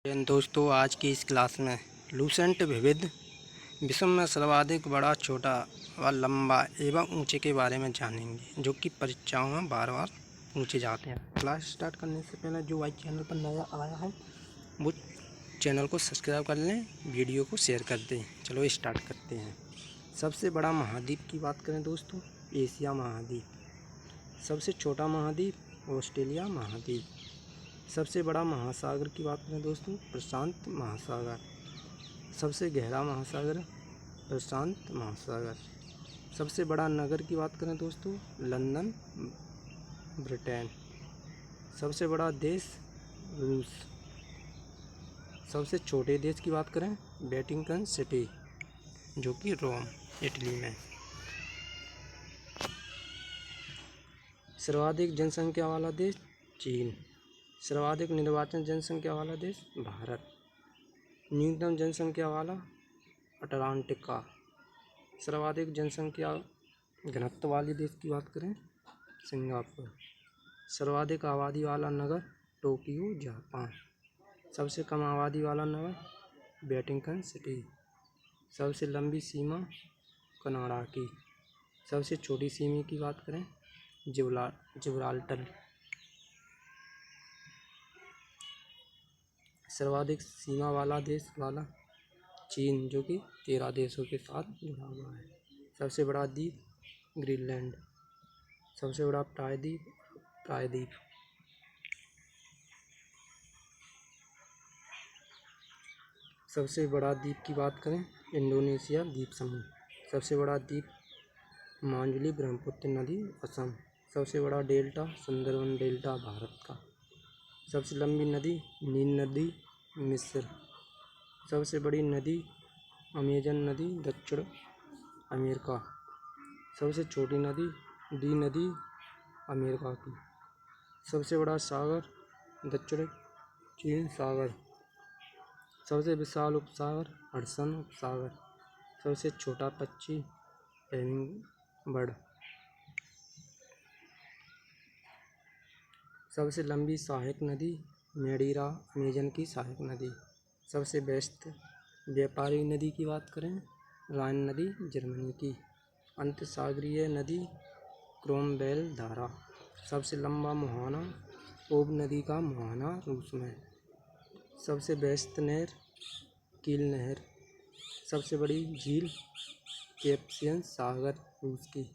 दोस्तों, आज की इस क्लास में लूसेंट विविध विश्व में सर्वाधिक बड़ा, छोटा व लंबा एवं ऊंचे के बारे में जानेंगे, जो कि परीक्षाओं में बार बार पूछे जाते हैं। क्लास स्टार्ट करने से पहले जो भाई चैनल पर नया आया है वो चैनल को सब्सक्राइब कर लें, वीडियो को शेयर कर दें। चलो स्टार्ट करते हैं। सबसे बड़ा महाद्वीप की बात करें दोस्तों, एशिया महाद्वीप। सबसे छोटा महाद्वीप ऑस्ट्रेलिया महाद्वीप। सबसे बड़ा महासागर की बात करें दोस्तों, प्रशांत महासागर। सबसे गहरा महासागर, प्रशांत महासागर। सबसे बड़ा नगर की बात करें दोस्तों, लंदन, ब्रिटेन। सबसे बड़ा देश, रूस। सबसे छोटे देश की बात करें, वेटिकन सिटी, जो कि रोम, इटली में। सर्वाधिक जनसंख्या वाला देश, चीन। सर्वाधिक निर्वाचन जनसंख्या वाला देश, भारत। न्यूनतम जनसंख्या वाला, अटलांटिका। सर्वाधिक जनसंख्या घनत्व वाले देश की बात करें, सिंगापुर। सर्वाधिक आबादी वाला नगर, टोक्यो, जापान। सबसे कम आबादी वाला नगर, वेटिकन सिटी। सबसे लंबी सीमा, कनाडा की। सबसे छोटी सीमा की बात करें, जिब्राल्टर। सर्वाधिक सीमा वाला देश वाला, चीन, जो कि 13 देशों के साथ जुड़ा हुआ है। सबसे बड़ा द्वीप, ग्रीनलैंड। सबसे बड़ा प्रायद्वीप। सबसे बड़ा द्वीप की बात करें, इंडोनेशिया द्वीप समूह। सबसे बड़ा द्वीप, माजुली, ब्रह्मपुत्र नदी, असम। सबसे बड़ा डेल्टा, सुंदरबन डेल्टा, भारत का। सबसे लंबी नदी, नील नदी, मिस्र। सबसे बड़ी नदी, अमेजन नदी, दक्षिण अमेरिका। सबसे छोटी नदी, डी नदी, अमेरिका की। सबसे बड़ा सागर, दक्षिण चीन सागर। सबसे विशाल उपसागर, हडसन उपसागर। सबसे छोटा पक्षी, हमिंगबर्ड। सबसे लंबी सहायक नदी, मेडीरा, अमेजन की सहायक नदी। सबसे व्यस्त व्यापारिक नदी की बात करें, राइन नदी, जर्मनी की। अंतसागरीय नदी, क्रोमबेल धारा। सबसे लंबा मुहाना, ओब नदी का मुहाना, रूस में। सबसे व्यस्त नहर, कील नहर। सबसे बड़ी झील, कैस्पियन सागर, रूस की।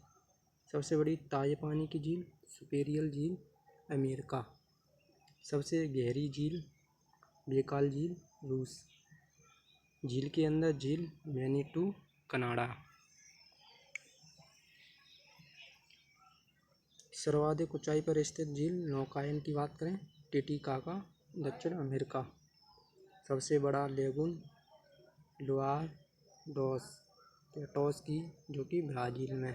सबसे बड़ी ताजे पानी की झील, सुपेरियर झील, अमेरिका। सबसे गहरी झील, बेकाल झील, रूस। झील के अंदर झील, मैनीटू, कनाडा। सर्वाधिक ऊंचाई पर स्थित झील, नौकायन की बात करें, टिटिकाका, दक्षिण अमेरिका। सबसे बड़ा लेगून, लुआर पेटोस की, जो कि ब्राज़ील में।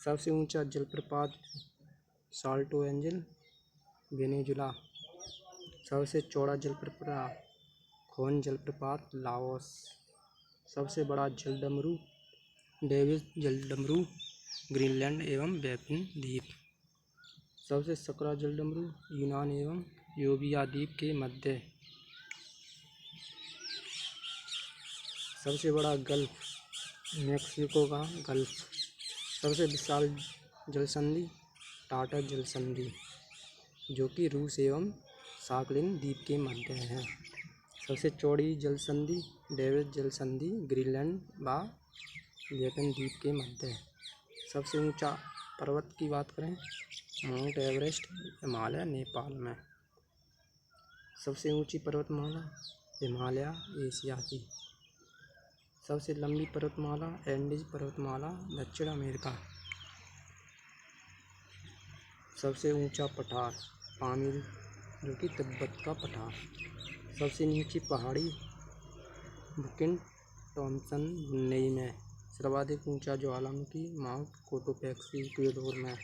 सबसे ऊंचा जलप्रपात, साल्टो एंजल, वेनेजुला। सबसे चौड़ा जलप्रपात, खोन जलप्रपात, लाओस। सबसे बड़ा जलडमरू, डेविस जलडमरू, ग्रीनलैंड एवं बैफिन द्वीप। सबसे सकरा जलडमरू, यूनान एवं योविया द्वीप के मध्य। सबसे बड़ा गल्फ, मैक्सिको का गल्फ। सबसे विशाल जलसंधि, टाटा जलसंधि, जो कि रूस एवं साकलिन द्वीप के मध्य है। सबसे चौड़ी जलसंधि, डेविस जलसंधि, ग्रीनलैंड व बैफिन द्वीप के मध्य। सबसे ऊंचा पर्वत की बात करें, माउंट एवरेस्ट, हिमालय, नेपाल में। सबसे ऊंची पर्वतमाला, हिमालय, एशिया की। सबसे लंबी पर्वतमाला, एंडीज पर्वतमाला, दक्षिण अमेरिका। सबसे ऊंचा पठार, पामीर, जो कि तिब्बत का पठार। सबसे नीची पहाड़ी, बुकिन टॉम्सन, ब्रुनेई में। सर्वाधिक ऊंचा ज्वालामुखी, माउंट कोटोपैक्सी, इक्वाडोर में।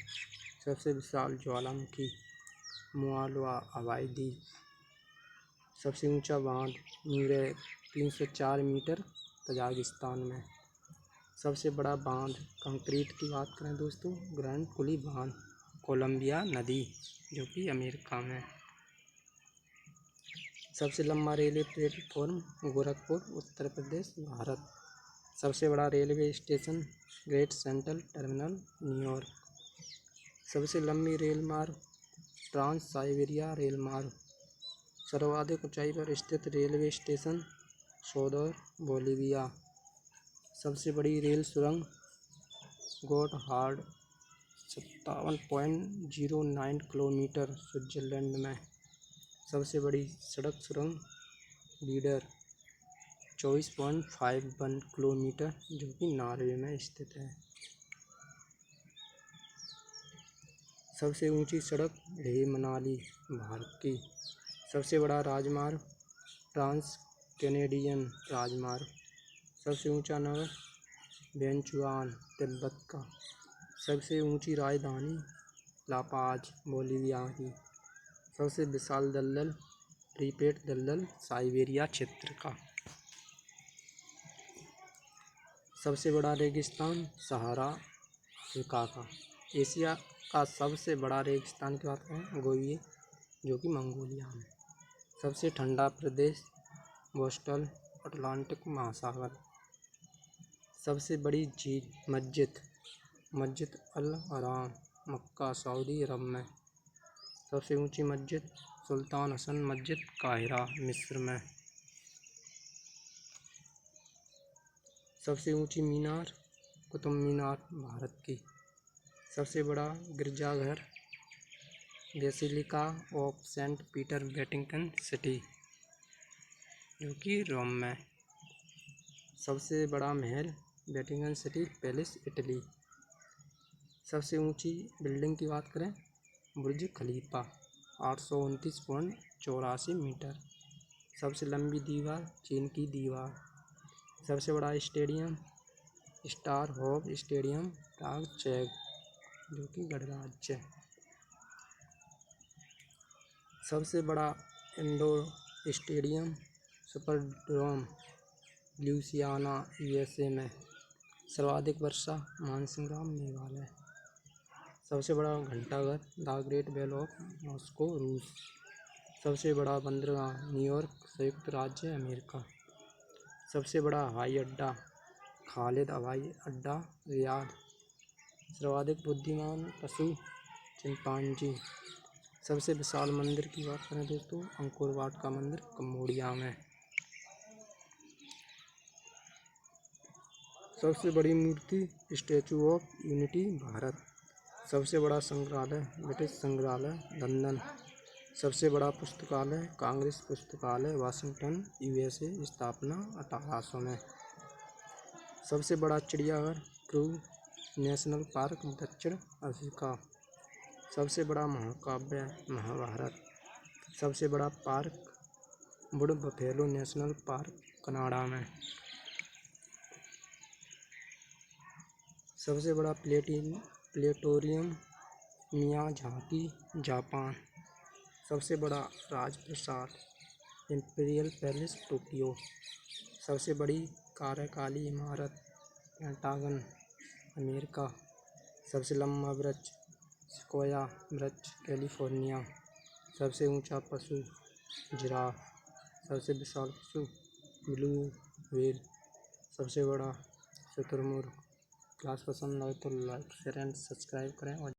सबसे विशाल ज्वालामुखी, मोआलवा, हवाई द्वीप। सबसे ऊंचा बांध, न्यूरेक, 304 मीटर, तजाकिस्तान में। सबसे बड़ा बांध, कंक्रीट की बात करें दोस्तों, ग्रैंड कुली बांध, कोलंबिया नदी, जो कि अमेरिका में। सबसे लंबा रेलवे प्लेटफॉर्म गोरखपुर उत्तर प्रदेश भारत। सबसे बड़ा railway station great central terminal New York. सबसे लंबी रेल मार्ग ट्रांस साइबेरिया रेल मार्ग। सर्वाधिक ऊंचाई पर स्थित रेलवे स्टेशन सोदर बोलिविया। सबसे बड़ी रेल सुरंग गोटहार्ड 57.09 किलोमीटर स्विट्जरलैंड में। सबसे बड़ी सड़क सुरंग लीडर 24.51 किलोमीटर जो कि नॉर्वे में स्थित है। सबसे ऊंची सड़क लेह मनाली भारत की। सबसे बड़ा राजमार्ग ट्रांस कैनेडियन राजमार्ग। सबसे ऊंचा नगर वेंचुआन तिब्बत का। सबसे ऊंची राजधानी लापाज बोलिविया की। सबसे विशाल दलदल प्रीपेड दलदल साइबेरिया क्षेत्र का। सबसे बड़ा रेगिस्तान सहारा अफ्रीका का। एशिया का सबसे बड़ा रेगिस्तान की बात करें गोबी जो कि मंगोलिया में। सबसे ठंडा प्रदेश बोस्टल अटलांटिक महासागर। सबसे बड़ी झील मस्जिद अल हराम मक्का सऊदी अरब में। सबसे ऊंची मस्जिद सुल्तान हसन मस्जिद काहिरा मिस्र में। सबसे ऊंची मीनार कुतुब मीनार भारत की। सबसे बड़ा गिरजाघर basilica of Saint Peter Vatican City जो कि रोम में। सबसे बड़ा महल वेटिकन सिटी पैलेस इटली। सबसे ऊंची बिल्डिंग की बात करें बुर्ज खलीफा 829.84 मीटर। सबसे लंबी दीवार चीन की दीवार। सबसे बड़ा stadium Strahov stadium Prague चेक जो कि गणराज्य। सबसे बड़ा indoor stadium Superdome Louisiana USA में। सर्वाधिक वर्षा मानसिंगराम मेघालय। सबसे बड़ा घंटाघर the great wall of Moscow रूस। सबसे बड़ा बंदरगाह न्यूयॉर्क संयुक्त राज्य अमेरिका। सबसे बड़ा हवाई अड्डा खालिद हवाई अड्डा रियाद। सर्वाधिक बुद्धिमान पशु चिंपांजी। सबसे विशाल मंदिर की बात करें दोस्तों अंकोर वाट का मंदिर कंबोडिया में। सबसे बड़ी मूर्ति स्टैचू ऑफ यूनिटी भारत। सबसे बड़ा संग्रहालय ब्रिटिश संग्रहालय लंदन। सबसे बड़ा पुस्तकालय कांग्रेस पुस्तकालय वाशिंगटन यूएसए स्थापना 1800 में। सबसे बड़ा चिड़ियाघर क्रू नेशनल पार्क दक्षिण अफ्रीका। सबसे बड़ा महाकाव्य महाभारत। सबसे बड़ा park would buffalo national park Canada में। सबसे बड़ा प्लेटोरियम मियाजाकी जापान। सबसे बड़ा राजप्रासाद इंपीरियल पैलेस टोक्यो। सबसे बड़ी कार्यकाली इमारत पेंटागन अमेरिका। सबसे लंबा वृक्ष सिक्वोया वृक्ष कैलिफोर्निया। सबसे ऊंचा पशु जिराफ। सबसे विशाल पशु ब्लू व्हेल। सबसे बड़ा शुतुरमुर्ग। क्लास पसंद आए तो लाइक शेयर एंड सब्सक्राइब करें और